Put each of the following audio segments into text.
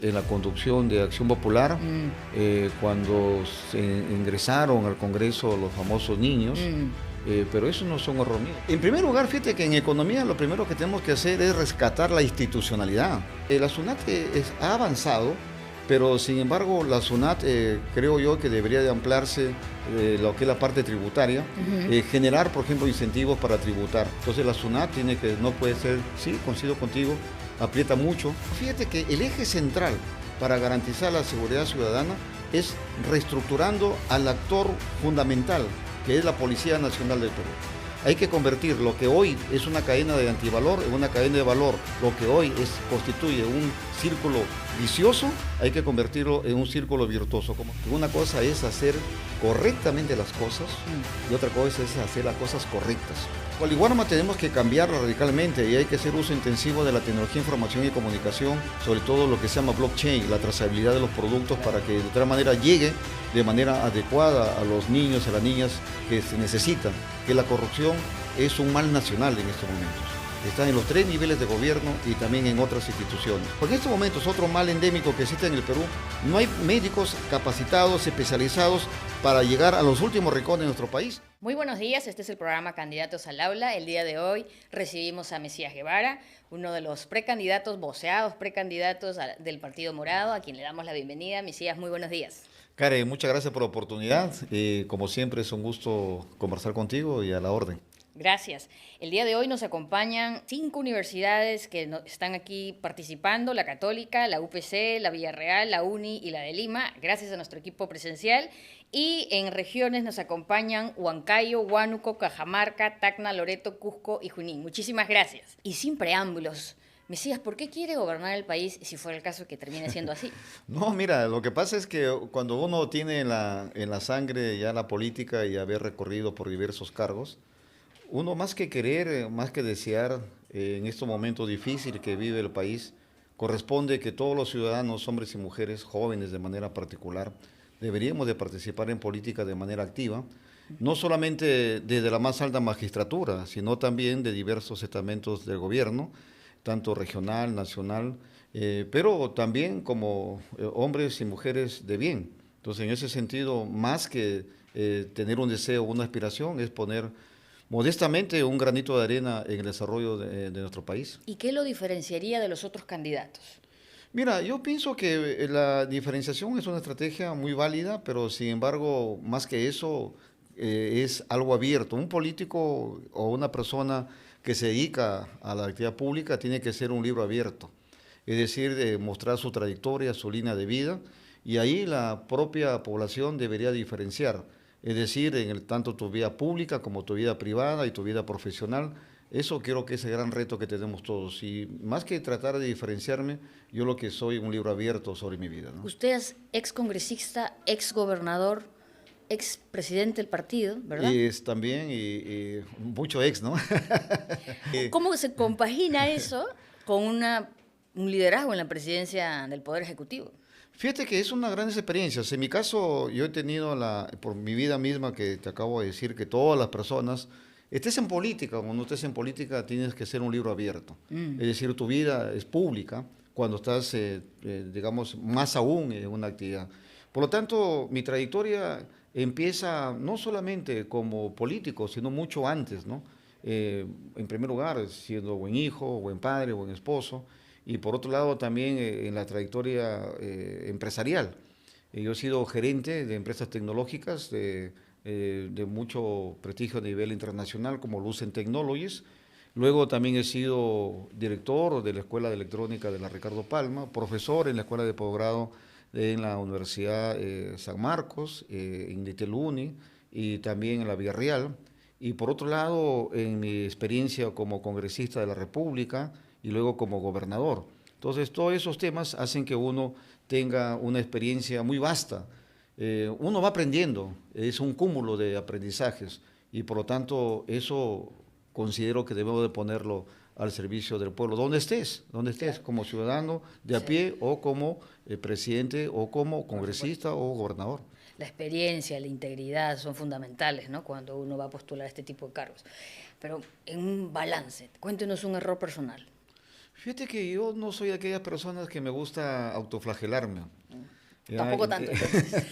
En la conducción de Acción Popular, cuando se ingresaron al Congreso los famosos niños, pero eso no son errores míos. En primer lugar, fíjate que en economía lo primero que tenemos que hacer es rescatar la institucionalidad. La SUNAT ha avanzado, pero sin embargo la SUNAT creo yo que debería de ampliarse lo que es la parte tributaria, generar por ejemplo incentivos para tributar. Entonces la SUNAT no puede ser, sí, coincido contigo, aprieta mucho. Fíjate que el eje central para garantizar la seguridad ciudadana es reestructurando al actor fundamental, que es la Policía Nacional del Perú. Hay que convertir lo que hoy es una cadena de antivalor en una cadena de valor. Lo que hoy constituye un círculo vicioso, hay que convertirlo en un círculo virtuoso. Una cosa es hacer correctamente las cosas y otra cosa es hacer las cosas correctas. Al igual tenemos que cambiarlo radicalmente y hay que hacer uso intensivo de la tecnología de información y comunicación, sobre todo lo que se llama blockchain, la trazabilidad de los productos para que de otra manera llegue de manera adecuada a los niños, a las niñas que se necesitan, que la corrupción es un mal nacional en estos momentos. Está en los 3 niveles de gobierno y también en otras instituciones. Porque en estos momentos otro mal endémico que existe en el Perú, no hay médicos capacitados, especializados para llegar a los últimos rincones de nuestro país. Muy buenos días, este es el programa Candidatos al Aula. El día de hoy recibimos a Mesías Guevara, uno de los precandidatos, voceados precandidatos del Partido Morado, a quien le damos la bienvenida. Mesías, muy buenos días. Karen, muchas gracias por la oportunidad. Como siempre es un gusto conversar contigo y a la orden. Gracias. El día de hoy nos acompañan 5 universidades que están aquí participando, la Católica, la UPC, la Villarreal, la UNI y la de Lima, gracias a nuestro equipo presencial. Y en regiones nos acompañan Huancayo, Huánuco, Cajamarca, Tacna, Loreto, Cusco y Junín. Muchísimas gracias. Y sin preámbulos, Mesías, ¿por qué quiere gobernar el país si fuera el caso que termine siendo así? No, mira, lo que pasa es que cuando uno tiene en la sangre ya la política y haber recorrido por diversos cargos, uno más que querer, más que desear, en estos momentos difíciles que vive el país, corresponde que todos los ciudadanos, hombres y mujeres, jóvenes de manera particular, deberíamos de participar en política de manera activa, no solamente desde la más alta magistratura, sino también de diversos estamentos del gobierno, tanto regional, nacional, pero también como hombres y mujeres de bien. Entonces, en ese sentido, más que tener un deseo, una aspiración, es poner modestamente un granito de arena en el desarrollo de nuestro país. ¿Y qué lo diferenciaría de los otros candidatos? Mira, yo pienso que la diferenciación es una estrategia muy válida, pero sin embargo, más que eso, es algo abierto. Un político o una persona que se dedica a la actividad pública tiene que ser un libro abierto, es decir, de mostrar su trayectoria, su línea de vida, y ahí la propia población debería diferenciar, es decir, tanto tu vida pública como tu vida privada y tu vida profesional. Eso creo que es el gran reto que tenemos todos. Y más que tratar de diferenciarme, yo lo que soy un libro abierto sobre mi vida, ¿no? Usted es excongresista, exgobernador, expresidente del partido, ¿verdad? Y es también, y mucho ex, ¿no? ¿Cómo se compagina eso con un liderazgo en la presidencia del Poder Ejecutivo? Fíjate que es una gran experiencia. En mi caso, yo he tenido por mi vida misma, que te acabo de decir, que todas las personas, estés en política o no estés en política, tienes que ser un libro abierto. Es decir, tu vida es pública cuando estás, digamos, más aún en una actividad. Por lo tanto, mi trayectoria empieza no solamente como político, sino mucho antes, ¿no? En primer lugar, siendo buen hijo, buen padre, buen esposo, y por otro lado también en la trayectoria empresarial. Yo he sido gerente de empresas tecnológicas de mucho prestigio a nivel internacional, como Lucent Technologies. Luego también he sido director de la Escuela de Electrónica de la Ricardo Palma, profesor en la Escuela de Posgrado en la Universidad San Marcos, en Uni y también en la Villarreal. Y por otro lado, en mi experiencia como congresista de la República y luego como gobernador. Entonces, todos esos temas hacen que uno tenga una experiencia muy vasta. Uno va aprendiendo, es un cúmulo de aprendizajes y por lo tanto eso considero que debemos de ponerlo al servicio del pueblo, donde estés, claro, como ciudadano de a pie o como presidente o como congresista o gobernador. La experiencia, la integridad son fundamentales, ¿no?, cuando uno va a postular este tipo de cargos. Pero en un balance, cuéntenos un error personal. Fíjate que yo no soy de aquellas personas que me gusta autoflagelarme. Tampoco tanto, entonces.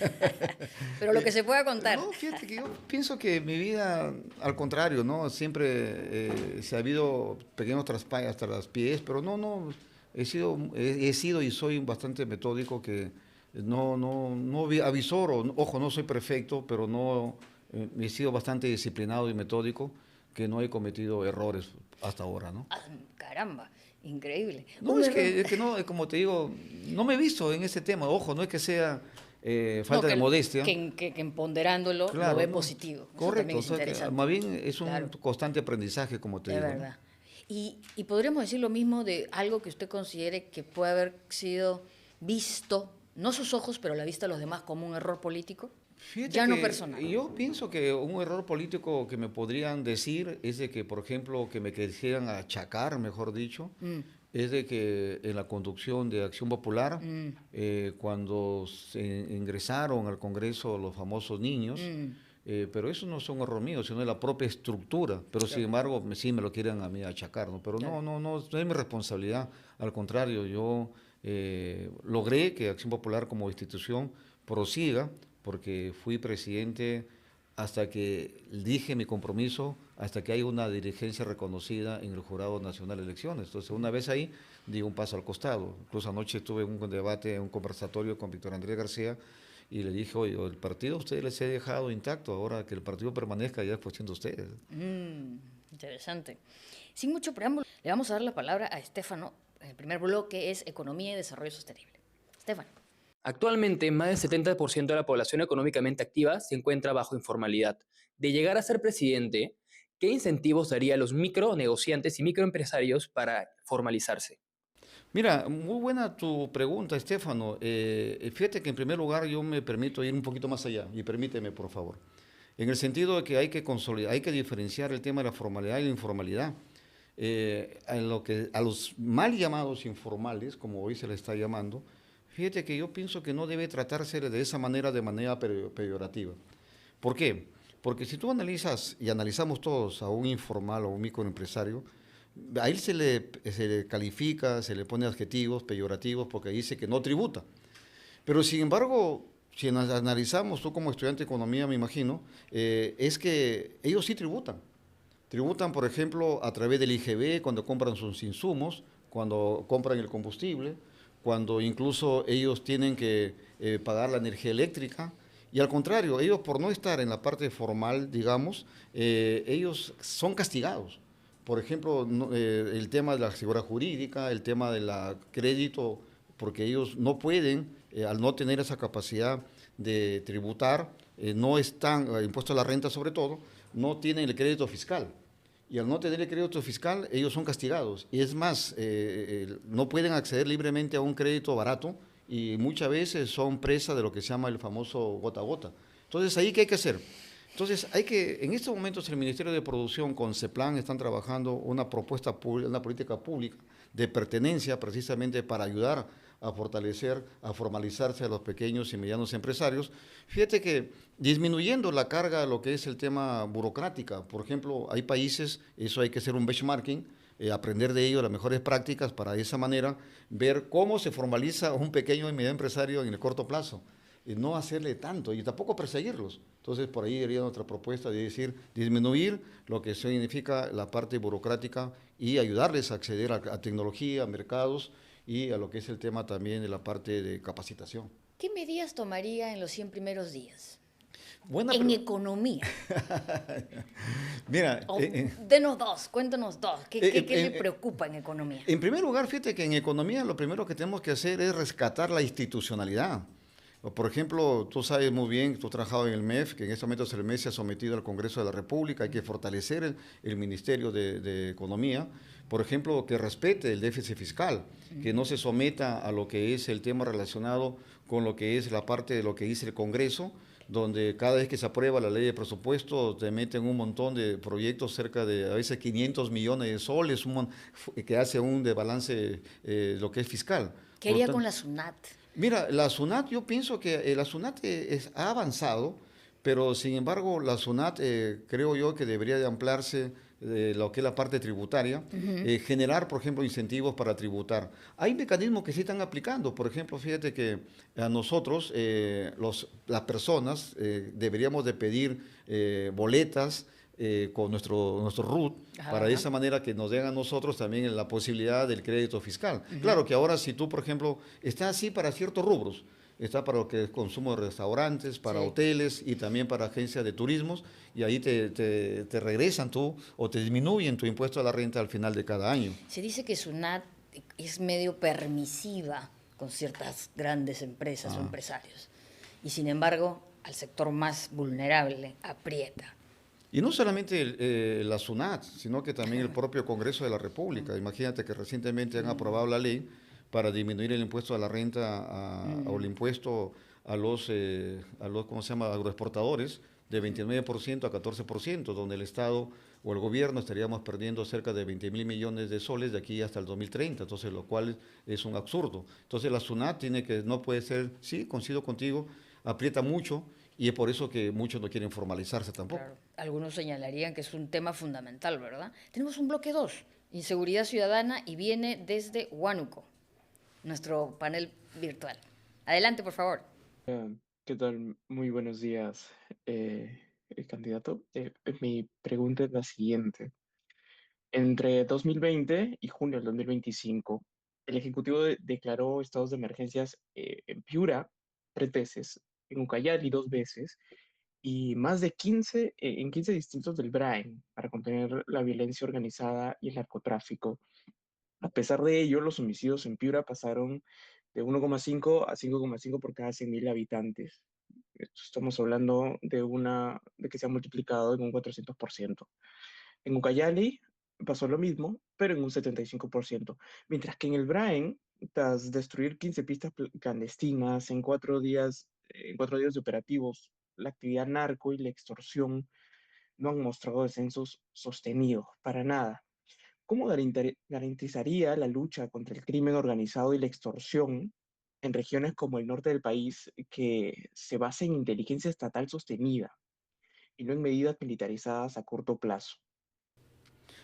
Pero lo que se pueda contar. No, fíjate que yo pienso que mi vida, al contrario, ¿no? Siempre se ha habido pequeños traspiés, pero no, he sido y soy bastante metódico, que no avisoro, ojo, no soy perfecto, pero no, he sido bastante disciplinado y metódico, que no he cometido errores hasta ahora, ¿no? Ah, caramba, increíble. No, es que no, como te digo, no me he visto en ese tema. Ojo, no es que sea falta de modestia. Que ponderándolo Claro, lo ve no, positivo. Eso correcto, también o es sea, que interesante. más bien es un Claro, constante aprendizaje, como te es digo, ¿no? verdad. Y podríamos decir lo mismo de algo que usted considere que puede haber sido visto, no sus ojos, pero a la vista de los demás, como un error político, Fíjate ya no que personal. yo pienso que un error político que me podrían decir es de que, por ejemplo, que me quisieran achacar, mejor dicho, es de que en la conducción de Acción Popular, cuando se ingresaron al Congreso los famosos niños, pero eso no son error mío, sino de la propia estructura, pero sin embargo sí me lo quieren a mí achacar, ¿no? Pero no es mi responsabilidad, al contrario, yo logré que Acción Popular como institución prosiga, porque fui presidente hasta que dije mi compromiso, hasta que hay una dirigencia reconocida en el Jurado Nacional de Elecciones. Entonces, una vez ahí, di un paso al costado. Incluso anoche tuve un debate, un conversatorio con Víctor Andrés García, y le dije, oye, el partido a ustedes les he dejado intacto, ahora que el partido permanezca ya es cuestión de ustedes. Interesante. Sin mucho preámbulo, le vamos a dar la palabra a Estefano. El primer bloque es Economía y Desarrollo Sostenible. Estefano. Actualmente, más del 70% de la población económicamente activa se encuentra bajo informalidad. De llegar a ser presidente, ¿qué incentivos daría a los micronegociantes y microempresarios para formalizarse? Mira, muy buena tu pregunta, Estefano. Fíjate que en primer lugar yo me permito ir un poquito más allá, y permíteme, por favor. En el sentido de que hay que consolidar, hay que diferenciar el tema de la formalidad y la informalidad. A los mal llamados informales, como hoy se le está llamando, fíjate que yo pienso que no debe tratarse de esa manera, de manera peyorativa. ¿Por qué? Porque si tú analizas, y analizamos todos a un informal o un microempresario, a él se le califica, se le pone adjetivos peyorativos porque dice que no tributa. Pero sin embargo, si analizamos, tú como estudiante de economía me imagino, es que ellos sí tributan. Tributan, por ejemplo, a través del IGB cuando compran sus insumos, cuando compran el combustible, cuando incluso ellos tienen que pagar la energía eléctrica. Y al contrario, ellos por no estar en la parte formal, digamos, ellos son castigados. Por ejemplo, el tema de la seguridad jurídica, el tema del crédito, porque ellos no pueden, al no tener esa capacidad de tributar, no están, impuesto a la renta sobre todo, no tienen el crédito fiscal. Y al no tener el crédito fiscal, ellos son castigados. Y es más, no pueden acceder libremente a un crédito barato y muchas veces son presa de lo que se llama el famoso gota a gota. Entonces, ¿ahí qué hay que hacer? Entonces, en estos momentos el Ministerio de Producción con CEPLAN están trabajando una propuesta pública, una política pública de pertenencia precisamente para ayudar a fortalecer, a formalizarse a los pequeños y medianos empresarios. Fíjate que disminuyendo la carga de lo que es el tema burocrática, por ejemplo, hay países, eso hay que hacer un benchmarking, aprender de ello las mejores prácticas para de esa manera ver cómo se formaliza un pequeño y mediano empresario en el corto plazo. Y no hacerle tanto y tampoco perseguirlos. Entonces, por ahí iría nuestra propuesta de decir, disminuir lo que significa la parte burocrática y ayudarles a acceder a tecnología, a mercados y a lo que es el tema también de la parte de capacitación. ¿Qué medidas tomaría en los 100 primeros días? Buena en economía. Mira, denos dos, cuéntanos dos. ¿Qué le preocupa en economía? En primer lugar, fíjate que en economía lo primero que tenemos que hacer es rescatar la institucionalidad. Por ejemplo, tú sabes muy bien, tú has trabajado en el MEF, que en este momento el MEF se ha sometido al Congreso de la República, hay que fortalecer el Ministerio de Economía, por ejemplo, que respete el déficit fiscal, que no se someta a lo que es el tema relacionado con lo que es la parte de lo que dice el Congreso, donde cada vez que se aprueba la ley de presupuesto te meten un montón de proyectos, cerca de a veces 500 millones de soles, que hace un desbalance lo que es fiscal. ¿Qué haría con la SUNAT? Mira, la SUNAT, yo pienso que la SUNAT ha avanzado, pero sin embargo la SUNAT creo yo que debería de ampliarse lo que es la parte tributaria, generar, por ejemplo, incentivos para tributar. Hay mecanismos que se están aplicando. Por ejemplo, fíjate que a nosotros, las personas, deberíamos de pedir boletas con nuestro RUT, para de esa manera que nos den a nosotros también la posibilidad del crédito fiscal. Claro que ahora si tú, por ejemplo, está así para ciertos rubros, está para lo que es consumo de restaurantes, para hoteles y también para agencias de turismos, y ahí te regresan tú o te disminuyen tu impuesto a la renta al final de cada año. Se dice que SUNAT es medio permisiva con ciertas grandes empresas o empresarios, y sin embargo al sector más vulnerable aprieta. Y no solamente la SUNAT, sino que también el propio Congreso de la República. Imagínate que recientemente han aprobado la ley para disminuir el impuesto a la renta o el impuesto a los ¿cómo se llama?, agroexportadores de 29% a 14%, donde el Estado o el gobierno estaríamos perdiendo cerca de 20.000 millones de soles de aquí hasta el 2030, entonces lo cual es un absurdo. Entonces la SUNAT no puede ser, sí, coincido contigo, aprieta mucho, y es por eso que muchos no quieren formalizarse tampoco. Claro. Algunos señalarían que es un tema fundamental, ¿verdad? Tenemos un bloque 2, inseguridad ciudadana, y viene desde Huánuco, nuestro panel virtual. Adelante, por favor. ¿Qué tal? Muy buenos días, candidato. Mi pregunta es la siguiente. Entre 2020 y junio del 2025, el Ejecutivo declaró estados de emergencias en Piura 3 veces, en Ucayali 2 veces, y más de 15, en 15 distritos del Brain para contener la violencia organizada y el narcotráfico. A pesar de ello, los homicidios en Piura pasaron de 1,5 a 5,5 por cada 100.000 habitantes. Estamos hablando de que se ha multiplicado en un 400%. En Ucayali pasó lo mismo, pero en un 75%. Mientras que en el Brain, tras destruir 15 pistas clandestinas en 4 días de operativos, la actividad narco y la extorsión no han mostrado descensos sostenidos, para nada. ¿Cómo garantizaría la lucha contra el crimen organizado y la extorsión en regiones como el norte del país que se basa en inteligencia estatal sostenida y no en medidas militarizadas a corto plazo?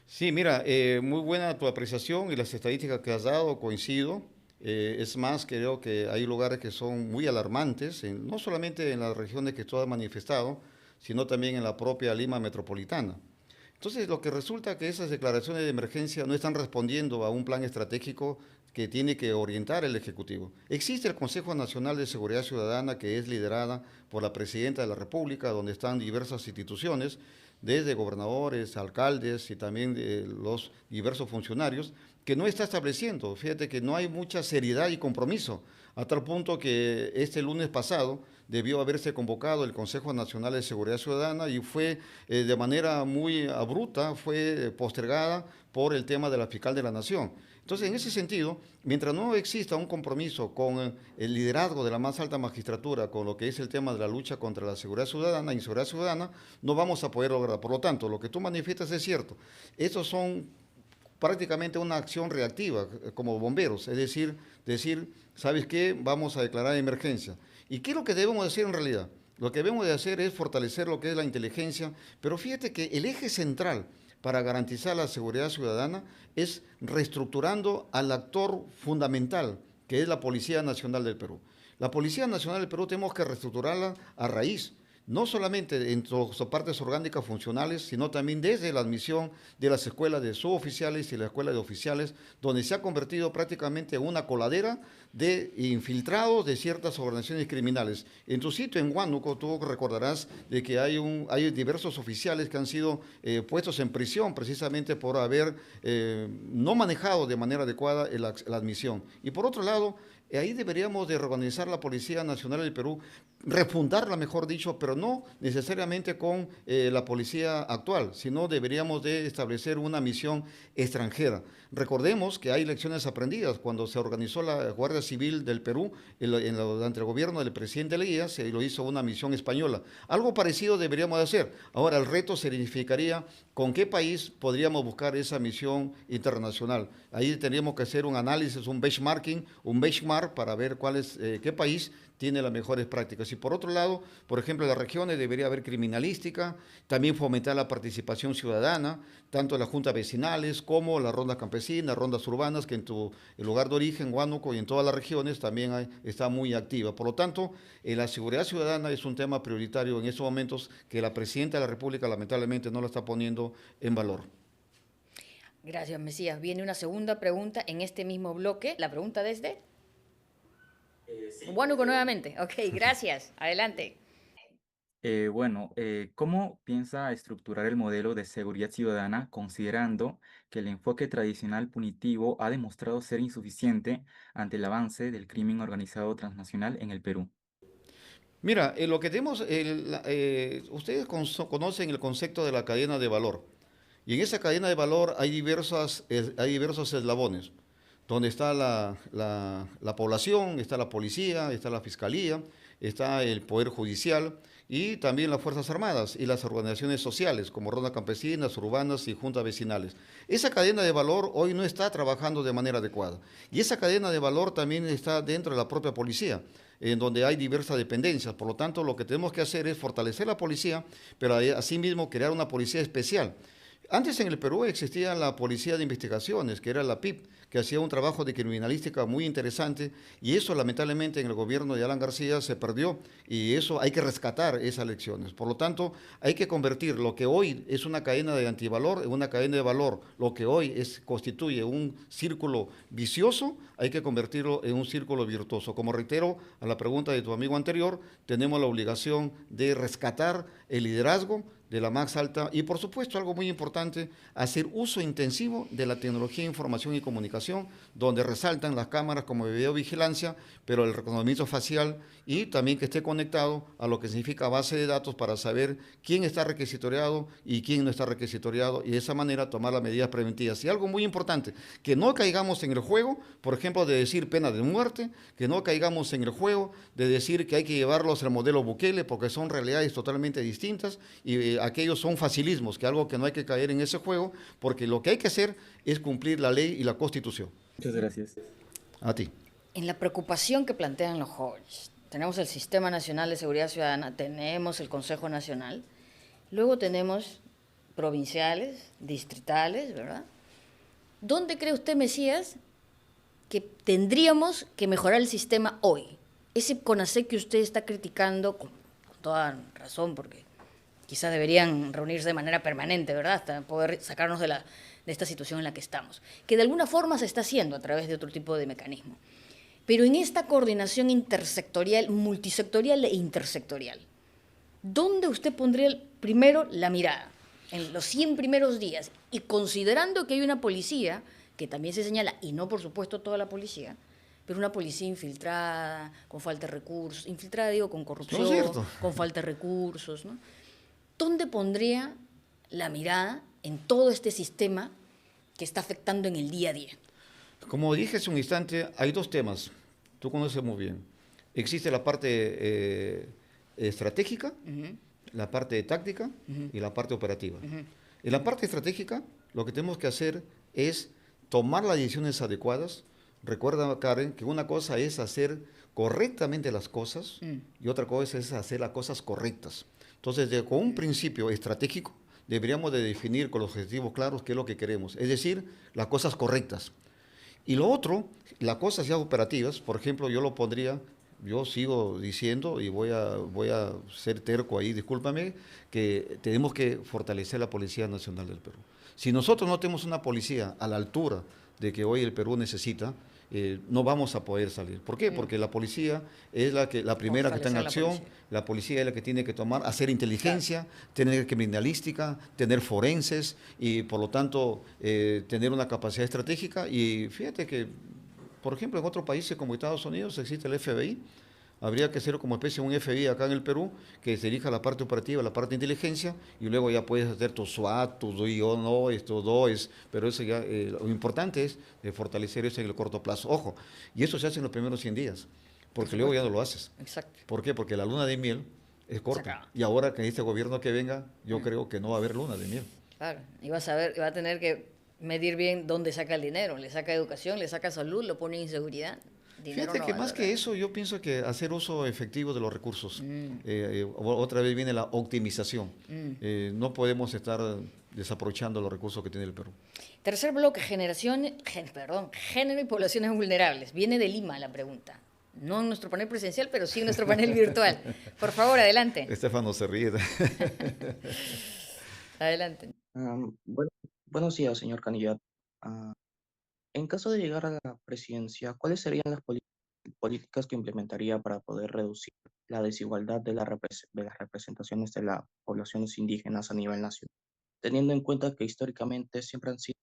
Sí, mira, muy buena tu apreciación y las estadísticas que has dado, coincido. Es más, creo que hay lugares que son muy alarmantes, no solamente en las regiones que tú has manifestado, sino también en la propia Lima metropolitana. Entonces, lo que resulta que esas declaraciones de emergencia no están respondiendo a un plan estratégico que tiene que orientar el Ejecutivo. Existe el Consejo Nacional de Seguridad Ciudadana, que es liderada por la Presidenta de la República, donde están diversas instituciones, desde gobernadores, alcaldes y también los diversos funcionarios, que no está estableciendo. Fíjate que no hay mucha seriedad y compromiso, a tal punto que este lunes pasado debió haberse convocado el Consejo Nacional de Seguridad Ciudadana y fue de manera muy abrupta, fue postergada por el tema de la fiscal de la Nación. Entonces, en ese sentido, mientras no exista un compromiso con el liderazgo de la más alta magistratura, con lo que es el tema de la lucha contra la seguridad ciudadana, inseguridad ciudadana, no vamos a poder lograr. Por lo tanto, lo que tú manifiestas es cierto. Estos son prácticamente una acción reactiva, como bomberos, es decir, ¿sabes qué? Vamos a declarar emergencia. ¿Y qué es lo que debemos hacer en realidad? Lo que debemos de hacer es fortalecer lo que es la inteligencia, pero fíjate que el eje central para garantizar la seguridad ciudadana es reestructurando al actor fundamental, que es la Policía Nacional del Perú. La Policía Nacional del Perú tenemos que reestructurarla a raíz, no solamente en sus partes orgánicas funcionales, sino también desde la admisión de las escuelas de suboficiales y la escuela de oficiales, donde se ha convertido prácticamente en una coladera de infiltrados de ciertas organizaciones criminales. En tu sitio, en Huánuco, tú recordarás de que hay diversos oficiales que han sido puestos en prisión precisamente por haber no manejado de manera adecuada la admisión. Y por otro lado, ahí deberíamos de reorganizar la Policía Nacional del Perú, refundarla, mejor dicho, pero no necesariamente con la policía actual, sino deberíamos de establecer una misión extranjera. Recordemos que hay lecciones aprendidas. Cuando se organizó la Guardia Civil del Perú, durante el gobierno del presidente Leguía, se lo hizo una misión española. Algo parecido deberíamos de hacer. Ahora, el reto significaría con qué país podríamos buscar esa misión internacional. Ahí tendríamos que hacer un análisis, un benchmarking mar para ver qué país tiene las mejores prácticas. Y por otro lado, por ejemplo, en las regiones debería haber criminalística, también fomentar la participación ciudadana, tanto en las juntas vecinales como las rondas campesinas, rondas urbanas, que en tu lugar de origen, Huánuco, y en todas las regiones también está muy activa. Por lo tanto, la seguridad ciudadana es un tema prioritario en estos momentos que la Presidenta de la República lamentablemente no lo está poniendo en valor. Gracias, Mesías. Viene una segunda pregunta en este mismo bloque. La pregunta desde... Sí. Huánuco nuevamente. Ok, gracias. Adelante. ¿Cómo piensa estructurar el modelo de seguridad ciudadana considerando que el enfoque tradicional punitivo ha demostrado ser insuficiente ante el avance del crimen organizado transnacional en el Perú? Mira, lo que tenemos, ustedes conocen el concepto de la cadena de valor. Y en esa cadena de valor hay diversos eslabones, donde está la población, está la policía, está la fiscalía, está el poder judicial y también las Fuerzas Armadas y las organizaciones sociales, como rondas campesinas, urbanas y juntas vecinales. Esa cadena de valor hoy no está trabajando de manera adecuada. Y esa cadena de valor también está dentro de la propia policía, en donde hay diversas dependencias. Por lo tanto, lo que tenemos que hacer es fortalecer la policía, pero asimismo crear una policía especial. Antes en el Perú existía la Policía de Investigaciones, que era la PIP, que hacía un trabajo de criminalística muy interesante, y eso lamentablemente en el gobierno de Alan García se perdió, y eso hay que rescatar esas lecciones. Por lo tanto, hay que convertir lo que hoy es una cadena de antivalor en una cadena de valor. Lo que hoy constituye un círculo vicioso, hay que convertirlo en un círculo virtuoso. Como reitero a la pregunta de tu amigo anterior, tenemos la obligación de rescatar el liderazgo de la más alta y, por supuesto, algo muy importante, hacer uso intensivo de la tecnología de información y comunicación, donde resaltan las cámaras como videovigilancia, pero el reconocimiento facial y también que esté conectado a lo que significa base de datos para saber quién está requisitoriado y quién no está requisitoriado y de esa manera tomar las medidas preventivas. Y algo muy importante, que no caigamos en el juego, por ejemplo, de decir pena de muerte, que no caigamos en el juego de decir que hay que llevarlos al modelo Bukele, porque son realidades totalmente distintas y aquellos son facilismos, que algo que no hay que caer en ese juego, porque lo que hay que hacer es cumplir la ley y la Constitución. Muchas gracias. A ti. En la preocupación que plantean los jóvenes, tenemos el Sistema Nacional de Seguridad Ciudadana, tenemos el Consejo Nacional, luego tenemos provinciales, distritales, ¿verdad? ¿Dónde cree usted, Mesías, que tendríamos que mejorar el sistema hoy? Ese CONASEC que usted está criticando, con toda razón, porque quizás deberían reunirse de manera permanente, ¿verdad?, hasta poder sacarnos de esta situación en la que estamos, que de alguna forma se está haciendo a través de otro tipo de mecanismo. Pero en esta coordinación intersectorial, multisectorial e intersectorial, ¿dónde usted pondría primero la mirada? En los 100 primeros días, y considerando que hay una policía, que también se señala, y no por supuesto toda la policía, pero una policía infiltrada, con falta de recursos, infiltrada digo con corrupción, con falta de recursos, ¿no? ¿Dónde pondría la mirada en todo este sistema que está afectando en el día a día? Como dije hace un instante, hay dos temas, tú conoces muy bien. Existe la parte estratégica, la parte táctica y la parte operativa. En la parte estratégica, lo que tenemos que hacer es tomar las decisiones adecuadas. Recuerda, Karen, que una cosa es hacer correctamente las cosas y otra cosa es hacer las cosas correctas. Entonces, con un principio estratégico, deberíamos de definir con los objetivos claros qué es lo que queremos, es decir, las cosas correctas. Y lo otro, las cosas ya operativas, por ejemplo, yo sigo diciendo y voy a ser terco ahí, discúlpame, que tenemos que fortalecer la Policía Nacional del Perú. Si nosotros no tenemos una policía a la altura de que hoy el Perú necesita, no vamos a poder salir. ¿Por qué? Porque la policía es la primera que está en acción, la policía es la que tiene que hacer inteligencia, tener criminalística, tener forenses y por lo tanto tener una capacidad estratégica. Y fíjate que, por ejemplo, en otros países como Estados Unidos existe el FBI. Habría que hacer como especie un FBI acá en el Perú que se dirija a la parte operativa, la parte de inteligencia, y luego ya puedes hacer tu SWAT, tu DOES, pero eso ya, lo importante es fortalecer eso en el corto plazo. Ojo, y eso se hace en los primeros 100 días, porque luego ya no lo haces. Exacto. ¿Por qué? Porque la luna de miel es corta. Y ahora que este gobierno que venga, yo creo que no va a haber luna de miel. Claro, y va a tener que medir bien dónde saca el dinero. Le saca educación, le saca salud, lo pone en inseguridad. dinero Fíjate no que va a más que lograr. eso, yo pienso que hacer uso efectivo de los recursos. Mm, Otra vez viene la optimización. mm. No podemos estar desaprovechando los recursos que tiene el Perú. Tercer bloque, género y poblaciones vulnerables. Viene de Lima la pregunta. No en nuestro panel presencial, pero sí en nuestro panel virtual. Por favor, adelante. Estefano se ríe. Adelante. Bueno, buenos días, señor candidato. Ah, en caso de llegar a la presidencia, ¿cuáles serían las políticas que implementaría para poder reducir la desigualdad de las representaciones de las poblaciones indígenas a nivel nacional, teniendo en cuenta que históricamente siempre han sido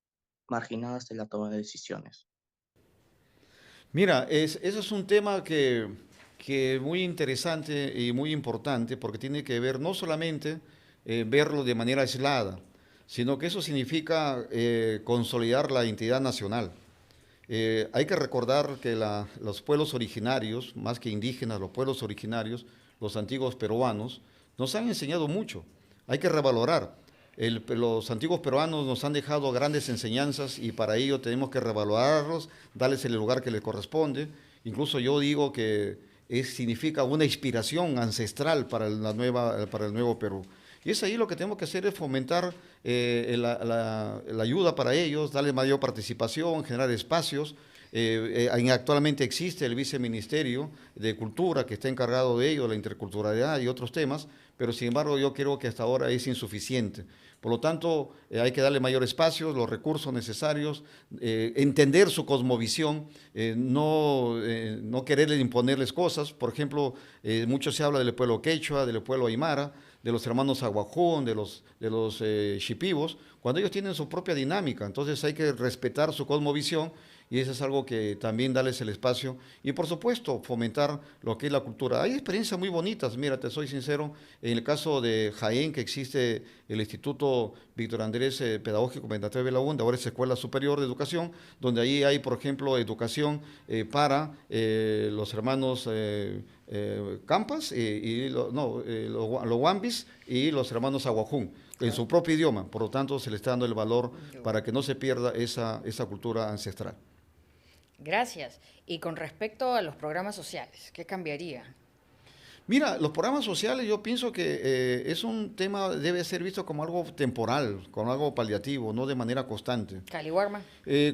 marginadas de la toma de decisiones? Mira, eso es un tema que muy interesante y muy importante porque tiene que ver no solamente verlo de manera aislada, sino que eso significa consolidar la identidad nacional. Hay que recordar que los pueblos originarios, más que indígenas, los pueblos originarios, los antiguos peruanos, nos han enseñado mucho. Hay que revalorar. Los antiguos peruanos nos han dejado grandes enseñanzas y para ello tenemos que revalorarlos, darles el lugar que les corresponde. Incluso yo digo que significa una inspiración ancestral para el nuevo Perú. Y es ahí lo que tenemos que hacer es fomentar la ayuda para ellos, darle mayor participación, generar espacios. Actualmente existe el viceministerio de Cultura que está encargado de ello, la interculturalidad y otros temas, pero sin embargo yo creo que hasta ahora es insuficiente. Por lo tanto, hay que darle mayor espacio, los recursos necesarios, entender su cosmovisión, no querer imponerles cosas. Por ejemplo, mucho se habla del pueblo quechua, del pueblo aymara, de los hermanos aguajún, de los shipibos, cuando ellos tienen su propia dinámica. Entonces hay que respetar su cosmovisión y eso es algo que también darles el espacio y por supuesto fomentar lo que es la cultura. Hay experiencias muy bonitas, mira, te soy sincero, en el caso de Jaén que existe el Instituto Víctor Andrés Pedagógico 23 Belaúnde, ahora es Escuela Superior de Educación, donde ahí hay por ejemplo educación para los hermanos Campas los Wambis y los hermanos Aguajún en su propio idioma, por lo tanto se le está dando el valor para que no se pierda esa cultura ancestral. Gracias. Y con respecto a los programas sociales, ¿qué cambiaría? Mira, los programas sociales yo pienso que es un tema, debe ser visto como algo temporal, como algo paliativo, no de manera constante. Caliwarma.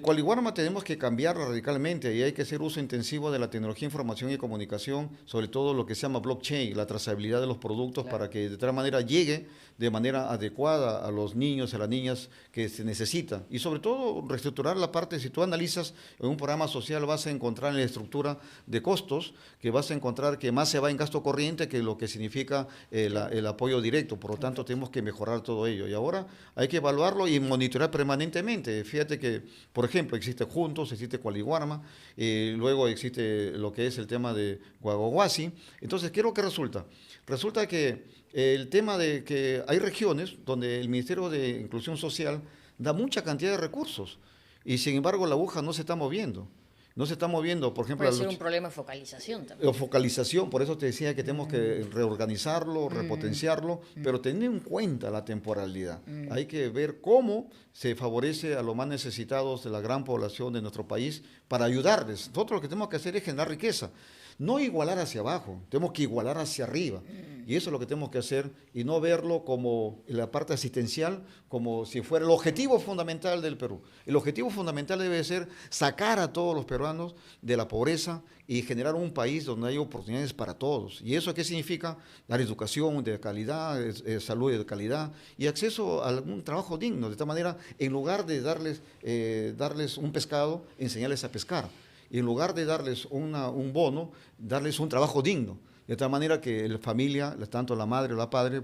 Cualiwarma tenemos que cambiar radicalmente y hay que hacer uso intensivo de la tecnología, información y comunicación, sobre todo lo que se llama blockchain, la trazabilidad de los productos para que de tal manera llegue de manera adecuada a los niños, a las niñas que se necesita. Y sobre todo reestructurar la parte, si tú analizas en un programa social vas a encontrar en la estructura de costos, que vas a encontrar que más se va en gasto corriente que lo que significa el apoyo directo. Por lo tanto, tenemos que mejorar todo ello. Y ahora hay que evaluarlo y monitorear permanentemente. Fíjate que, por ejemplo, existe Juntos, existe Cualiwarma, luego existe lo que es el tema de Guaguaguasi. Entonces, ¿qué es lo que resulta? Resulta que el tema de que hay regiones donde el Ministerio de Inclusión Social da mucha cantidad de recursos y sin embargo la aguja no se está moviendo. No se está moviendo, por ejemplo... Puede ser un problema de focalización también. O focalización, por eso te decía que tenemos que reorganizarlo, repotenciarlo, pero teniendo en cuenta la temporalidad. Hay que ver cómo se favorece a los más necesitados de la gran población de nuestro país para ayudarles. Nosotros lo que tenemos que hacer es generar riqueza. No igualar hacia abajo, tenemos que igualar hacia arriba. Y eso es lo que tenemos que hacer y no verlo como la parte asistencial, como si fuera el objetivo fundamental del Perú. El objetivo fundamental debe ser sacar a todos los peruanos de la pobreza y generar un país donde hay oportunidades para todos. ¿Y eso qué significa? Dar educación de calidad, salud de calidad y acceso a un trabajo digno. De esta manera, en lugar de darles un pescado, enseñarles a pescar. Y en lugar de darles un bono, darles un trabajo digno, de tal manera que la familia, tanto la madre o la padre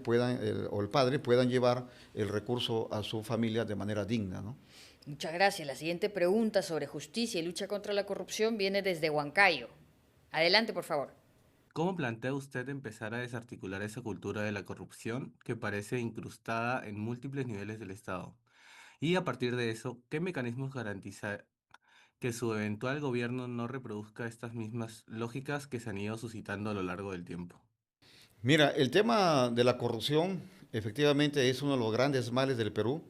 o el padre puedan llevar el recurso a su familia de manera digna, ¿no? Muchas gracias. La siguiente pregunta sobre justicia y lucha contra la corrupción viene desde Huancayo. Adelante, por favor. ¿Cómo plantea usted empezar a desarticular esa cultura de la corrupción que parece incrustada en múltiples niveles del Estado? Y a partir de eso, ¿qué mecanismos garantizar que su eventual gobierno no reproduzca estas mismas lógicas que se han ido suscitando a lo largo del tiempo? Mira, el tema de la corrupción efectivamente es uno de los grandes males del Perú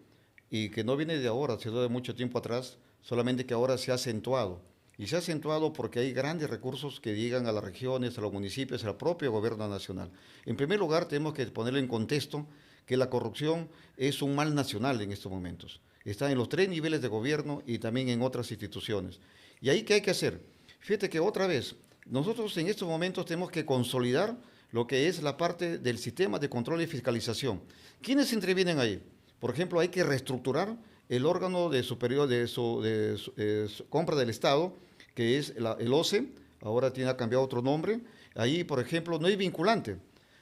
y que no viene de ahora, sino de mucho tiempo atrás, solamente que ahora se ha acentuado. Y se ha acentuado porque hay grandes recursos que llegan a las regiones, a los municipios, al propio gobierno nacional. En primer lugar, tenemos que ponerlo en contexto que la corrupción es un mal nacional en estos momentos. Está en los 3 niveles de gobierno y también en otras instituciones. ¿Y ahí qué hay que hacer? Fíjate que otra vez, nosotros en estos momentos tenemos que consolidar lo que es la parte del sistema de control y fiscalización. ¿Quiénes intervienen ahí? Por ejemplo, hay que reestructurar el órgano de superior compra del Estado, que es el OCE, ahora ha cambiado otro nombre. Ahí, por ejemplo, no hay vinculante.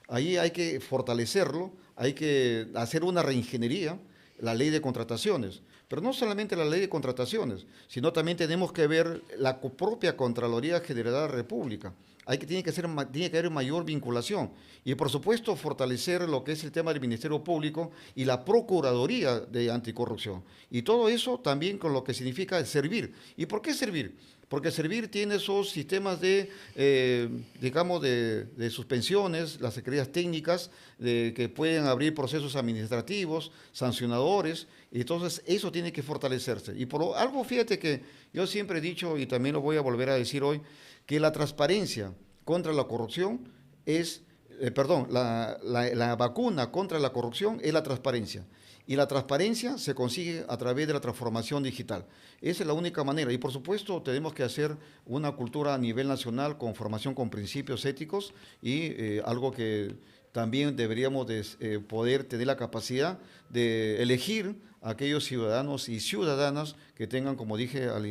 Ahí hay que fortalecerlo, hay que hacer una reingeniería, la ley de contrataciones. Pero no solamente la ley de contrataciones, sino también tenemos que ver la propia Contraloría General de la República. Tiene que haber mayor vinculación y, por supuesto, fortalecer lo que es el tema del Ministerio Público y la Procuraduría de Anticorrupción. Y todo eso también con lo que significa servir. ¿Y por qué servir? Porque servir tiene esos sistemas digamos, de suspensiones, las secretarías técnicas, que pueden abrir procesos administrativos, sancionadores, y entonces eso tiene que fortalecerse. Y por algo, fíjate que yo siempre he dicho, y también lo voy a volver a decir hoy, que la transparencia contra la corrupción es, la vacuna contra la corrupción es la transparencia. Y la transparencia se consigue a través de la transformación digital. Esa es la única manera. Y por supuesto tenemos que hacer una cultura a nivel nacional con formación con principios éticos y algo que también deberíamos poder tener la capacidad de elegir a aquellos ciudadanos y ciudadanas que tengan, como dije al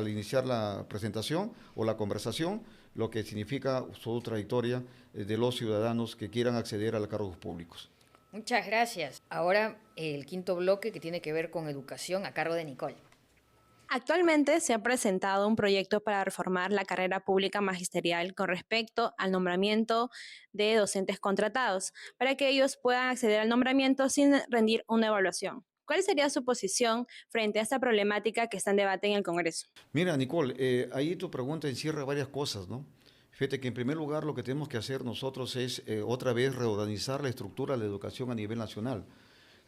iniciar la presentación o la conversación, lo que significa su trayectoria de los ciudadanos que quieran acceder a los cargos públicos. Muchas gracias. Ahora el quinto bloque que tiene que ver con educación a cargo de Nicole. Actualmente se ha presentado un proyecto para reformar la carrera pública magisterial con respecto al nombramiento de docentes contratados, para que ellos puedan acceder al nombramiento sin rendir una evaluación. ¿Cuál sería su posición frente a esta problemática que está en debate en el Congreso? Mira, Nicole, ahí tu pregunta encierra varias cosas, ¿no? Fíjate que en primer lugar lo que tenemos que hacer nosotros es otra vez reorganizar la estructura de la educación a nivel nacional.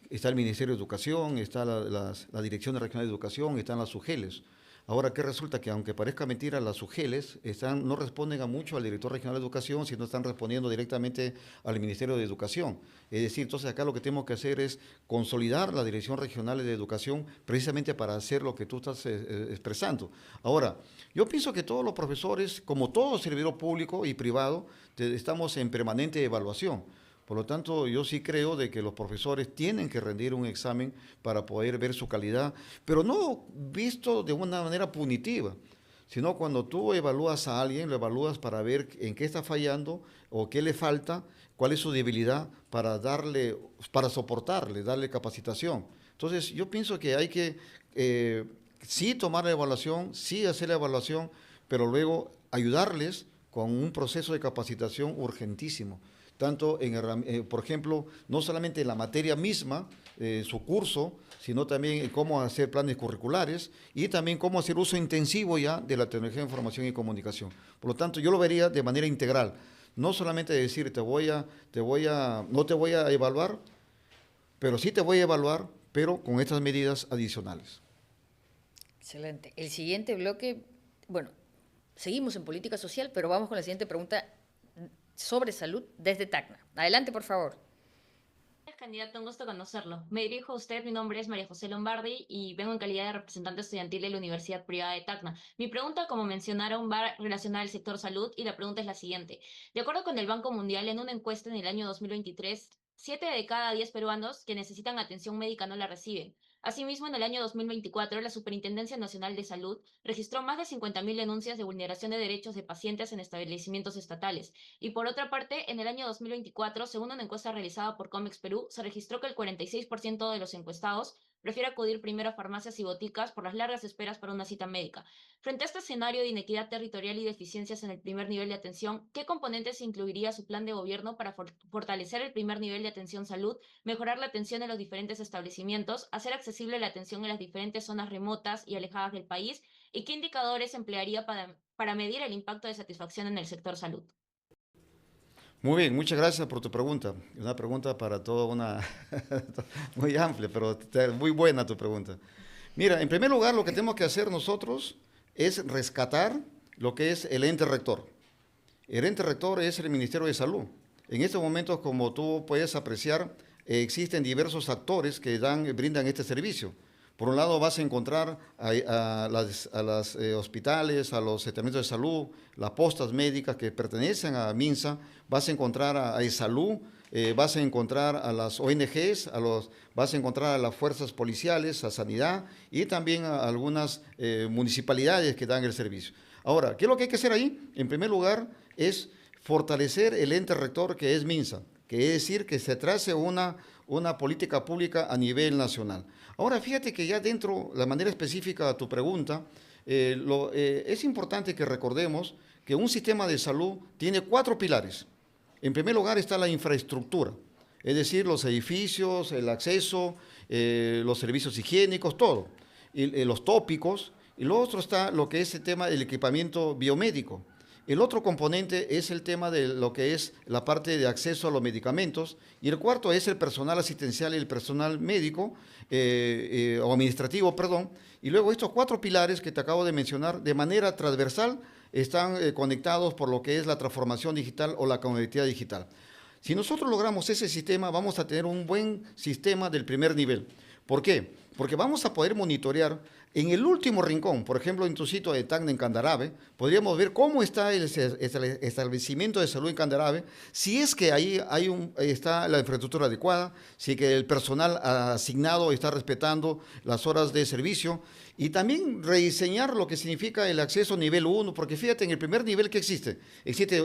Está el Ministerio de Educación, está la Dirección Regional de Educación, están las SUGELES. Ahora, ¿qué resulta? Que aunque parezca mentira, las SUGELES no responden a mucho al Director Regional de Educación, sino están respondiendo directamente al Ministerio de Educación. Es decir, entonces acá lo que tenemos que hacer es consolidar la Dirección Regional de Educación precisamente para hacer lo que tú estás expresando. Ahora, yo pienso que todos los profesores, como todo servidor público y privado, estamos en permanente evaluación. Por lo tanto, yo sí creo de que los profesores tienen que rendir un examen para poder ver su calidad, pero no visto de una manera punitiva, sino cuando tú evalúas a alguien, lo evalúas para ver en qué está fallando o qué le falta, cuál es su debilidad para soportarle, darle capacitación. Entonces, yo pienso que hay que sí tomar la evaluación, sí hacer la evaluación, pero luego ayudarles con un proceso de capacitación urgentísimo. Tanto, por ejemplo, no solamente en la materia misma, su curso, sino también en cómo hacer planes curriculares y también cómo hacer uso intensivo ya de la tecnología de información y comunicación. Por lo tanto, yo lo vería de manera integral. No solamente decir, no te voy a evaluar, pero sí te voy a evaluar, pero con estas medidas adicionales. Excelente. El siguiente bloque, bueno, seguimos en política social, pero vamos con la siguiente pregunta sobre salud desde Tacna. Adelante, por favor. Candidato, un gusto conocerlo. Me dirijo a usted, mi nombre es María José Lombardi y vengo en calidad de representante estudiantil de la Universidad Privada de Tacna. Mi pregunta, como mencionaron, va relacionada al sector salud y la pregunta es la siguiente. De acuerdo con el Banco Mundial, en una encuesta en el año 2023, 7 de cada 10 peruanos que necesitan atención médica no la reciben. Asimismo, en el año 2024, la Superintendencia Nacional de Salud registró más de 50.000 denuncias de vulneración de derechos de pacientes en establecimientos estatales. Y por otra parte, en el año 2024, según una encuesta realizada por Comex Perú, se registró que el 46% de los encuestados prefiere acudir primero a farmacias y boticas por las largas esperas para una cita médica. Frente a este escenario de inequidad territorial y deficiencias en el primer nivel de atención, ¿qué componentes incluiría su plan de gobierno para fortalecer el primer nivel de atención salud, mejorar la atención en los diferentes establecimientos, hacer accesible la atención en las diferentes zonas remotas y alejadas del país? ¿Y qué indicadores emplearía para medir el impacto de satisfacción en el sector salud? Muy bien, muchas gracias por tu pregunta. Una pregunta para toda una... muy amplia, pero muy buena tu pregunta. Mira, en primer lugar, lo que tenemos que hacer nosotros es rescatar lo que es el ente rector. El ente rector es el Ministerio de Salud. En estos momentos, como tú puedes apreciar, existen diversos actores que brindan este servicio. Por un lado vas a encontrar a los hospitales, a los estamentos de salud, las postas médicas que pertenecen a MINSA, vas a encontrar a ESalud, vas a encontrar a las ONGs, vas a encontrar a las fuerzas policiales, a Sanidad y también a algunas municipalidades que dan el servicio. Ahora, ¿qué es lo que hay que hacer ahí? En primer lugar, es fortalecer el ente rector que es MINSA, que es decir, que se trace una política pública a nivel nacional. Ahora, fíjate que ya dentro, de manera específica a tu pregunta, es importante que recordemos que un sistema de salud tiene 4 pilares. En primer lugar está la infraestructura, es decir, los edificios, el acceso, los servicios higiénicos, todo, y los tópicos, y lo otro está lo que es el tema del equipamiento biomédico. El otro componente es el tema de lo que es la parte de acceso a los medicamentos y el cuarto es el personal asistencial y el personal médico o administrativo, perdón. Y luego estos 4 pilares que te acabo de mencionar de manera transversal están conectados por lo que es la transformación digital o la conectividad digital. Si nosotros logramos ese sistema, vamos a tener un buen sistema del primer nivel. ¿Por qué? Porque vamos a poder monitorear en el último rincón, por ejemplo, en tu sitio de Tacna, en Candarave, podríamos ver cómo está el establecimiento de salud en Candarave, si es que ahí está la infraestructura adecuada, si es que el personal asignado está respetando las horas de servicio, y también rediseñar lo que significa el acceso a nivel 1, porque fíjate, en el primer nivel que existe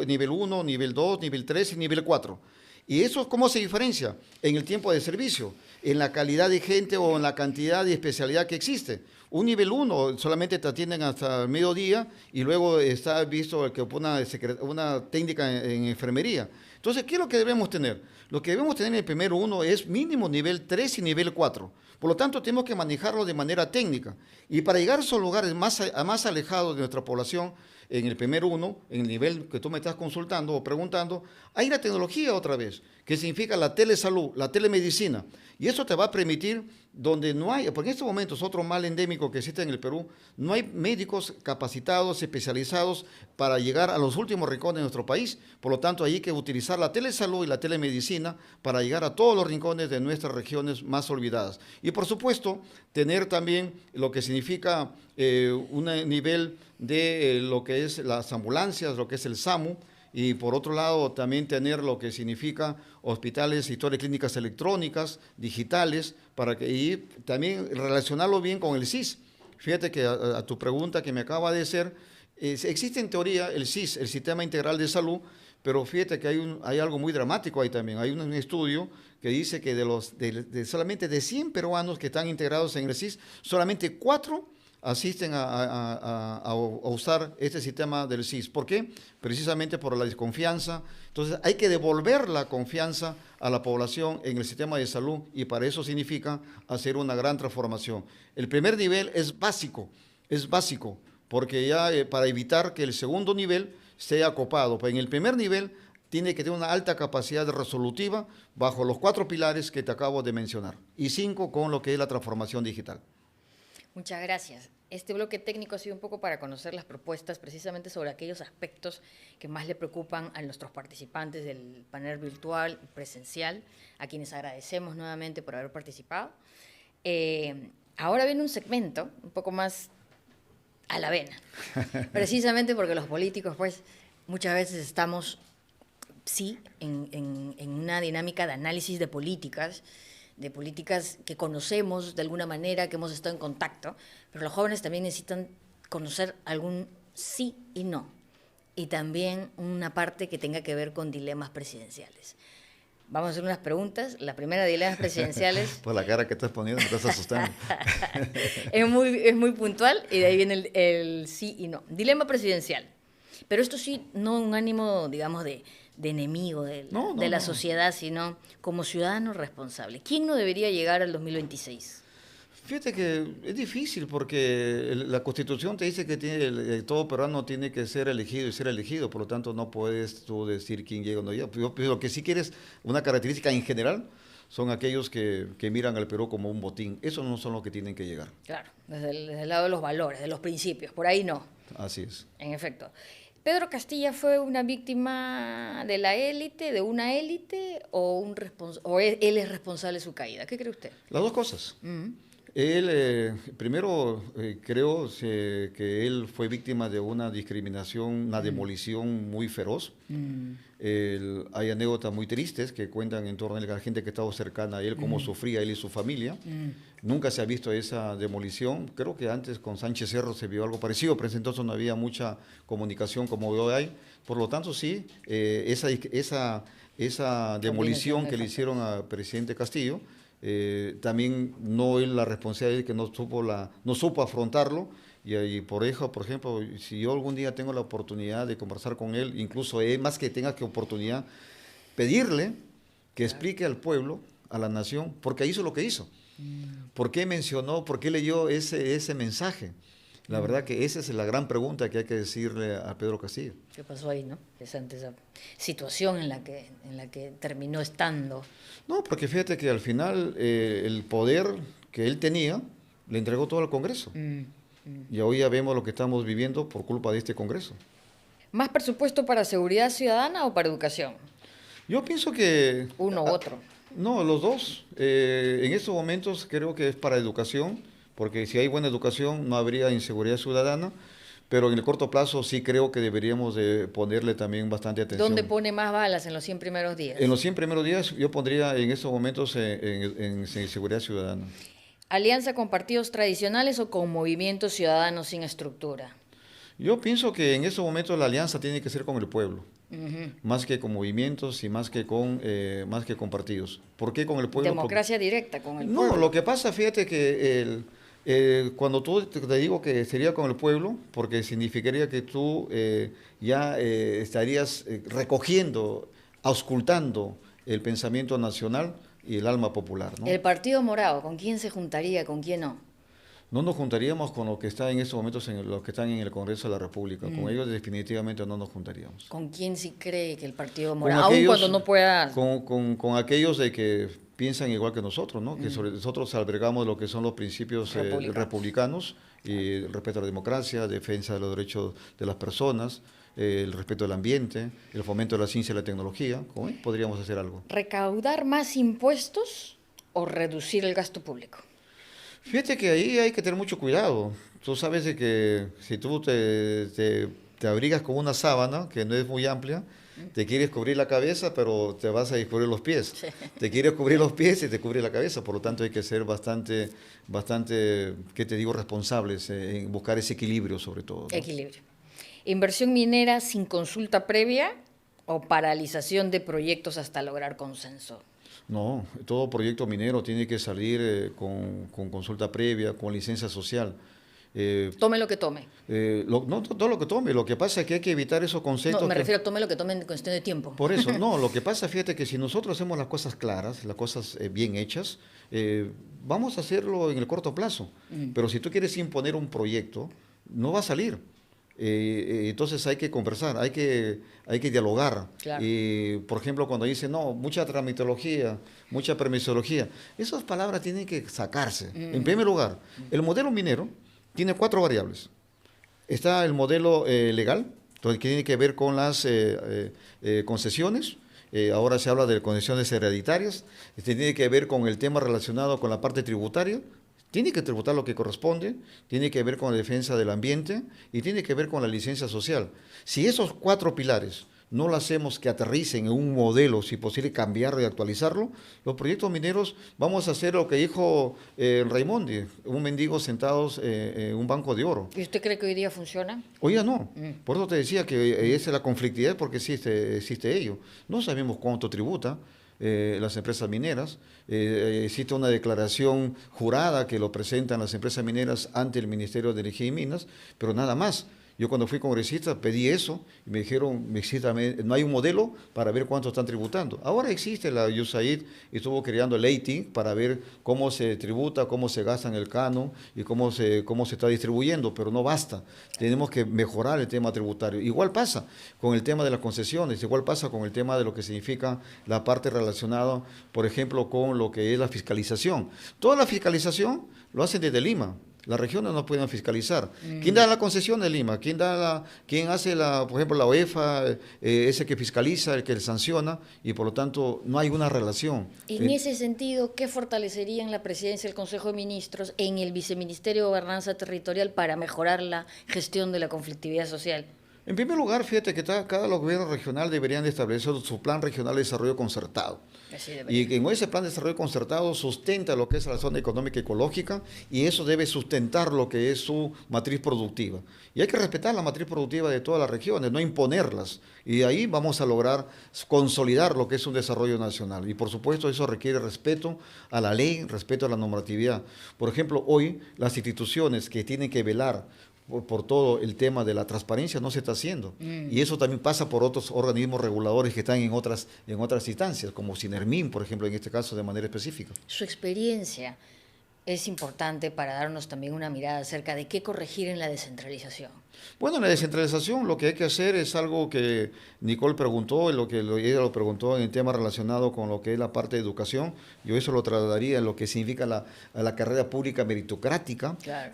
nivel 1, nivel 2, nivel 3 y nivel 4. ¿Y eso cómo se diferencia? En el tiempo de servicio, en la calidad de gente o en la cantidad de especialidad que existe. Un nivel 1 solamente te atienden hasta el mediodía y luego está visto que una técnica en enfermería. Entonces, ¿qué es lo que debemos tener? Lo que debemos tener en el primer 1 es mínimo nivel 3 y nivel 4. Por lo tanto, tenemos que manejarlo de manera técnica. Y para llegar a esos lugares más alejados de nuestra población, en el primer 1, en el nivel que tú me estás consultando o preguntando, hay la tecnología otra vez, que significa la telesalud, la telemedicina. Y eso te va a permitir, donde no hay, porque en estos momentos otro mal endémico que existe en el Perú, no hay médicos capacitados, especializados para llegar a los últimos rincones de nuestro país. Por lo tanto, hay que utilizar la telesalud y la telemedicina para llegar a todos los rincones de nuestras regiones más olvidadas. Y por supuesto, tener también lo que significa un nivel de lo que es las ambulancias, lo que es el SAMU, y por otro lado también tener lo que significa hospitales y clínicas electrónicas, digitales, y también relacionarlo bien con el SIS. Fíjate que a tu pregunta que me acaba de hacer, existe en teoría el SIS, el Sistema Integral de Salud, pero fíjate que hay algo muy dramático ahí también. Hay un estudio que dice que solamente de 100 peruanos que están integrados en el SIS, solamente 4 asisten a usar este sistema del SIS. ¿Por qué? Precisamente por la desconfianza. Entonces hay que devolver la confianza a la población en el sistema de salud y para eso significa hacer una gran transformación. El primer nivel es básico, porque ya para evitar que el segundo nivel sea copado. Pero en el primer nivel tiene que tener una alta capacidad resolutiva bajo los 4 pilares que te acabo de mencionar y 5 con lo que es la transformación digital. Muchas gracias. Este bloque técnico ha sido un poco para conocer las propuestas precisamente sobre aquellos aspectos que más le preocupan a nuestros participantes del panel virtual y presencial, a quienes agradecemos nuevamente por haber participado. Ahora viene un segmento un poco más a la vena, precisamente porque los políticos pues muchas veces estamos, sí, en una dinámica de análisis de políticas que conocemos de alguna manera, que hemos estado en contacto, pero los jóvenes también necesitan conocer algún sí y no, y también una parte que tenga que ver con dilemas presidenciales. Vamos a hacer unas preguntas. La primera de dilemas presidenciales... Por la cara que estás poniendo, me estás asustando. es muy puntual y de ahí viene el sí y no. Dilema presidencial. Pero esto sí, no un ánimo, digamos, de enemigo de la sociedad, sino como ciudadano responsable. ¿Quién no debería llegar al 2026? Fíjate que es difícil porque la Constitución te dice que todo peruano tiene que ser elegido y ser elegido, por lo tanto no puedes tú decir quién llega o no llega. Lo que sí quieres, una característica en general, son aquellos que miran al Perú como un botín. Esos no son los que tienen que llegar. Claro, desde el lado de los valores, de los principios, por ahí no. Así es. En efecto. ¿Pedro Castilla fue una víctima de la élite, de una élite, o él es responsable de su caída? ¿Qué cree usted? Las dos cosas. Él, primero, creo que él fue víctima de una discriminación, una demolición muy feroz. Hay anécdotas muy tristes que cuentan en torno a la gente que estaba cercana a él, cómo sufría él y su familia. Nunca se ha visto esa demolición. Creo que antes con Sánchez Cerro se vio algo parecido, pero entonces no había mucha comunicación como hoy hay. Por lo tanto, sí, esa demolición que le hicieron al presidente Castillo, también no es la responsabilidad que no supo afrontarlo. Y por ejemplo, si yo algún día tengo la oportunidad de conversar con él, incluso más que tenga que oportunidad, pedirle que explique al pueblo, a la nación, por qué hizo lo que hizo. ¿Por qué mencionó, por qué leyó ese mensaje? La verdad que esa es la gran pregunta que hay que decirle a Pedro Castillo. ¿Qué pasó ahí, no? Esa situación en la que terminó estando. No, porque fíjate que al final el poder que él tenía le entregó todo al Congreso. Y hoy ya vemos lo que estamos viviendo por culpa de este Congreso. ¿Más presupuesto para seguridad ciudadana o para educación? Yo pienso que... Uno u otro. No, los dos. En estos momentos creo que es para educación, porque si hay buena educación no habría inseguridad ciudadana, pero en el corto plazo sí creo que deberíamos de ponerle también bastante atención. ¿Dónde pone más balas en los 100 primeros días? En los 100 primeros días yo pondría en estos momentos en seguridad ciudadana. ¿Alianza con partidos tradicionales o con movimientos ciudadanos sin estructura? Yo pienso que en estos momentos la alianza tiene que ser con el pueblo, más que con movimientos y más que con partidos. ¿Por qué con el pueblo? Democracia directa con el pueblo. No, lo que pasa, fíjate que cuando tú te digo que sería con el pueblo, porque significaría que tú ya estarías recogiendo, auscultando el pensamiento nacional y el alma popular, ¿no? El Partido Morado, ¿con quién se juntaría, con quién no? No nos juntaríamos con los que están en estos momentos, los que están en el Congreso de la República. Con ellos definitivamente no nos juntaríamos. ¿Con quién sí cree que el Partido Morado, aun cuando no pueda...? Con aquellos de que piensan igual que nosotros, ¿no? Que nosotros albergamos lo que son los principios republicanos, y el respeto a la democracia, defensa de los derechos de las personas, el respeto al ambiente, el fomento de la ciencia y la tecnología. ¿Cómo es? Podríamos hacer algo. ¿Recaudar más impuestos o reducir el gasto público? Fíjate que ahí hay que tener mucho cuidado. Tú sabes de que si tú te abrigas con una sábana que no es muy amplia, te quieres cubrir la cabeza, pero te vas a descubrir los pies. Sí. Te quieres cubrir los pies y te cubre la cabeza. Por lo tanto, hay que ser bastante, ¿qué te digo?, responsables en buscar ese equilibrio, sobre todo, ¿no? Equilibrio. ¿Inversión minera sin consulta previa o paralización de proyectos hasta lograr consenso? No, todo proyecto minero tiene que salir con consulta previa, con licencia social. Tome lo que tome. No todo lo que tome, lo que pasa es que hay que evitar esos conceptos. No, me refiero a tome lo que tome en cuestión de tiempo. Por eso, no, lo que pasa, fíjate que si nosotros hacemos las cosas claras, las cosas bien hechas, vamos a hacerlo en el corto plazo. Pero si tú quieres imponer un proyecto, no va a salir. Entonces hay que conversar, hay que dialogar. Claro. Por ejemplo, cuando dicen, no, mucha tramitología, mucha permisología, esas palabras tienen que sacarse. En primer lugar, el modelo minero tiene 4 variables. Está el modelo legal, que tiene que ver con las concesiones. Ahora se habla de concesiones hereditarias. Tiene que ver con el tema relacionado con la parte tributaria. Tiene que tributar lo que corresponde, tiene que ver con la defensa del ambiente y tiene que ver con la licencia social. Si esos 4 pilares no lo hacemos que aterricen en un modelo, si posible cambiarlo y actualizarlo, los proyectos mineros vamos a hacer lo que dijo Raimondi, un mendigo sentados en un banco de oro. ¿Y usted cree que hoy día funciona? Hoy ya no. Por eso te decía que esa es la conflictividad, porque existe ello. No sabemos cuánto tributa las empresas mineras. Existe una declaración jurada que lo presentan las empresas mineras ante el Ministerio de Energía y Minas, pero nada más. Yo cuando fui congresista pedí eso y me dijeron, no hay un modelo para ver cuánto están tributando. Ahora existe la USAID y estuvo creando el ATIC para ver cómo se tributa, cómo se gasta en el canon y cómo se está distribuyendo, pero no basta. Tenemos que mejorar el tema tributario. Igual pasa con el tema de las concesiones, igual pasa con el tema de lo que significa la parte relacionada, por ejemplo, con lo que es la fiscalización. Toda la fiscalización lo hacen desde Lima. Las regiones no pueden fiscalizar. ¿Quién da la concesión de Lima? ¿Quién hace por ejemplo, la UEFA, ese que fiscaliza, el que sanciona? Y por lo tanto no hay una relación. En ese sentido, ¿qué fortalecerían la presidencia del Consejo de Ministros en el Viceministerio de Gobernanza Territorial para mejorar la gestión de la conflictividad social? En primer lugar, fíjate que cada gobierno regional deberían de establecer su plan regional de desarrollo concertado. Y en ese plan de desarrollo concertado sustenta lo que es la zona económica y ecológica y eso debe sustentar lo que es su matriz productiva. Y hay que respetar la matriz productiva de todas las regiones, no imponerlas. Y ahí vamos a lograr consolidar lo que es un desarrollo nacional. Y por supuesto eso requiere respeto a la ley, respeto a la normatividad. Por ejemplo, hoy las instituciones que tienen que velar por todo el tema de la transparencia no se está haciendo. Y eso también pasa por otros organismos reguladores que están en otras instancias, como Sinermin, por ejemplo, en este caso de manera específica. Su experiencia es importante para darnos también una mirada acerca de qué corregir en la descentralización. Bueno, en la descentralización lo que hay que hacer es algo que Nicole preguntó, ella lo preguntó en el tema relacionado con lo que es la parte de educación. Yo eso lo trasladaría en lo que significa la carrera pública meritocrática, claro.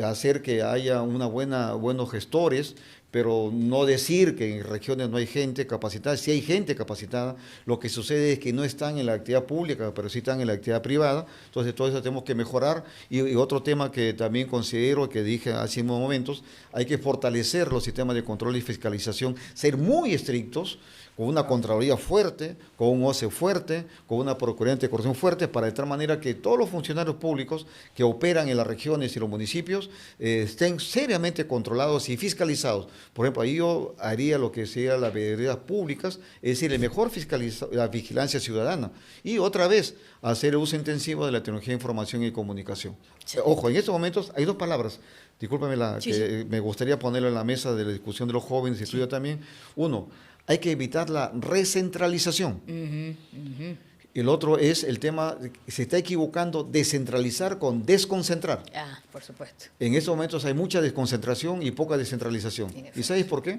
Hacer que haya buenos gestores, pero no decir que en regiones no hay gente capacitada. Si hay gente capacitada, lo que sucede es que no están en la actividad pública, pero sí están en la actividad privada. Entonces, todo eso tenemos que mejorar. Y otro tema que también considero, que dije hace unos momentos, hay que fortalecer los sistemas de control y fiscalización, ser muy estrictos, con una Contraloría fuerte, con un OCE fuerte, con una Procuraduría Anticorrupción fuerte, para de tal manera que todos los funcionarios públicos que operan en las regiones y los municipios estén seriamente controlados y fiscalizados. Por ejemplo, ahí yo haría lo que sería las veredas públicas, es decir, el mejor la vigilancia ciudadana. Y otra vez, hacer el uso intensivo de la tecnología de información y comunicación. Sí. Ojo, en estos momentos hay dos palabras, discúlpame, me gustaría ponerlo en la mesa de la discusión de los jóvenes y estudio también. Uno, hay que evitar la recentralización. El otro es el tema, se está equivocando descentralizar con desconcentrar. Ah, por supuesto. En estos momentos hay mucha desconcentración y poca descentralización. ¿Y sabes por qué?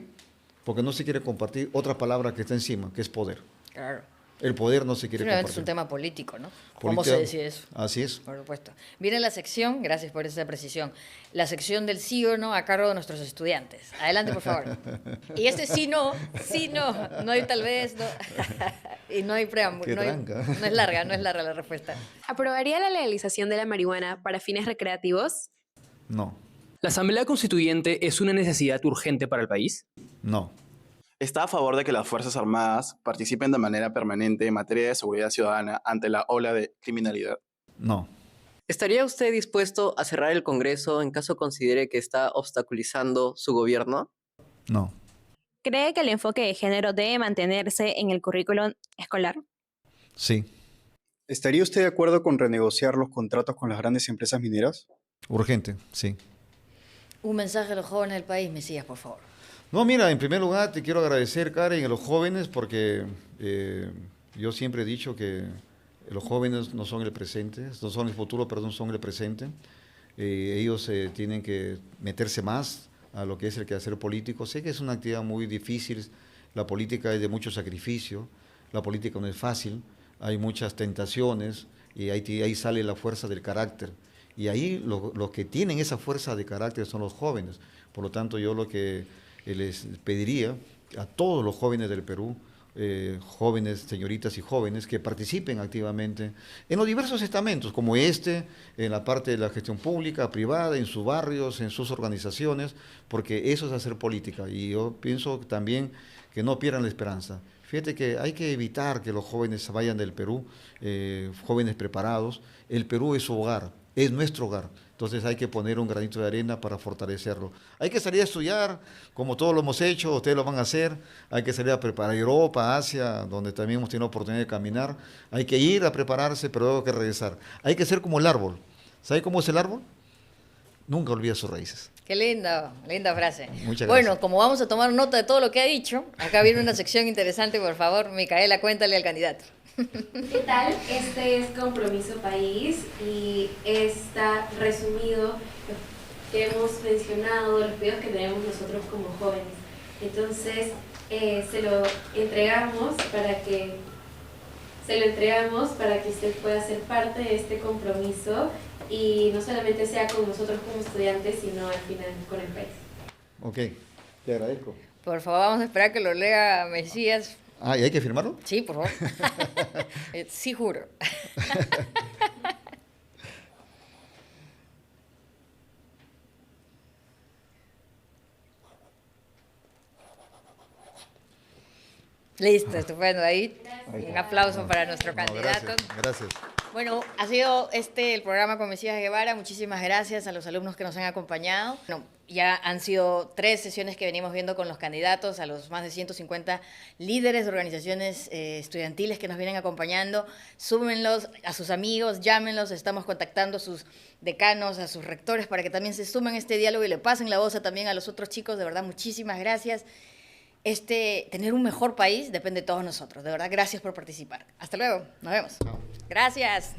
Porque no se quiere compartir otra palabra que está encima, que es poder. Claro. El poder no se quiere compartir. Es un tema político, ¿no? ¿Cómo se decide eso? Así es. Por supuesto. Viene la sección, gracias por esa precisión, la sección del sí o no a cargo de nuestros estudiantes. Adelante, por favor. Y sí no, no hay tal vez, no. Y no hay preámbulo. No es larga la respuesta. ¿Aprobaría la legalización de la marihuana para fines recreativos? No. ¿La Asamblea Constituyente es una necesidad urgente para el país? No. ¿Está a favor de que las Fuerzas Armadas participen de manera permanente en materia de seguridad ciudadana ante la ola de criminalidad? No. ¿Estaría usted dispuesto a cerrar el Congreso en caso considere que está obstaculizando su gobierno? No. ¿Cree que el enfoque de género debe mantenerse en el currículum escolar? Sí. ¿Estaría usted de acuerdo con renegociar los contratos con las grandes empresas mineras? Urgente, sí. Un mensaje a los jóvenes del país, Mesías, por favor. No, mira, en primer lugar te quiero agradecer, Karen, a los jóvenes, porque yo siempre he dicho que los jóvenes no son el presente, no son el futuro, perdón, son el presente. Ellos tienen que meterse más a lo que es el quehacer político. Sé que es una actividad muy difícil, la política es de mucho sacrificio, la política no es fácil, hay muchas tentaciones y ahí sale la fuerza del carácter. Y ahí los que tienen esa fuerza de carácter son los jóvenes. Por lo tanto, yo lo que les pediría a todos los jóvenes del Perú, jóvenes, señoritas y jóvenes, que participen activamente en los diversos estamentos, como en la parte de la gestión pública, privada, en sus barrios, en sus organizaciones, porque eso es hacer política. Y yo pienso también que no pierdan la esperanza. Fíjate que hay que evitar que los jóvenes se vayan del Perú, jóvenes preparados. El Perú es su hogar, es nuestro hogar. Entonces hay que poner un granito de arena para fortalecerlo. Hay que salir a estudiar, como todos lo hemos hecho, ustedes lo van a hacer. Hay que salir a preparar Europa, Asia, donde también hemos tenido oportunidad de caminar. Hay que ir a prepararse, pero luego hay que regresar. Hay que ser como el árbol. ¿Sabe cómo es el árbol? nunca olvida sus raíces. Qué lindo, linda frase. Muchas Bueno, gracias. como vamos a tomar nota de todo lo que ha dicho, acá viene una sección interesante, por favor, Micaela, cuéntale al candidato. ¿Qué tal? Este es Compromiso País y está resumido lo que hemos mencionado, los pedidos que tenemos nosotros como jóvenes. Entonces, se lo entregamos para que usted pueda ser parte de este compromiso y no solamente sea con nosotros como estudiantes, sino al final con el país. Ok, te agradezco. Por favor, vamos a esperar que lo lea Mesías. Ah, ¿y hay que firmarlo? Sí, por favor. Sí, juro. Listo, estupendo. Ahí un aplauso para nuestro candidato. Gracias. Bueno, ha sido el programa con Mesías Guevara. Muchísimas gracias a los alumnos que nos han acompañado. Bueno, ya han sido 3 sesiones que venimos viendo con los candidatos, a los más de 150 líderes de organizaciones estudiantiles que nos vienen acompañando. Súmenlos a sus amigos, llámenlos, estamos contactando a sus decanos, a sus rectores para que también se sumen a este diálogo y le pasen la voz también a los otros chicos. De verdad, muchísimas gracias. Tener un mejor país depende de todos nosotros. De verdad, gracias por participar. Hasta luego. Nos vemos. Gracias.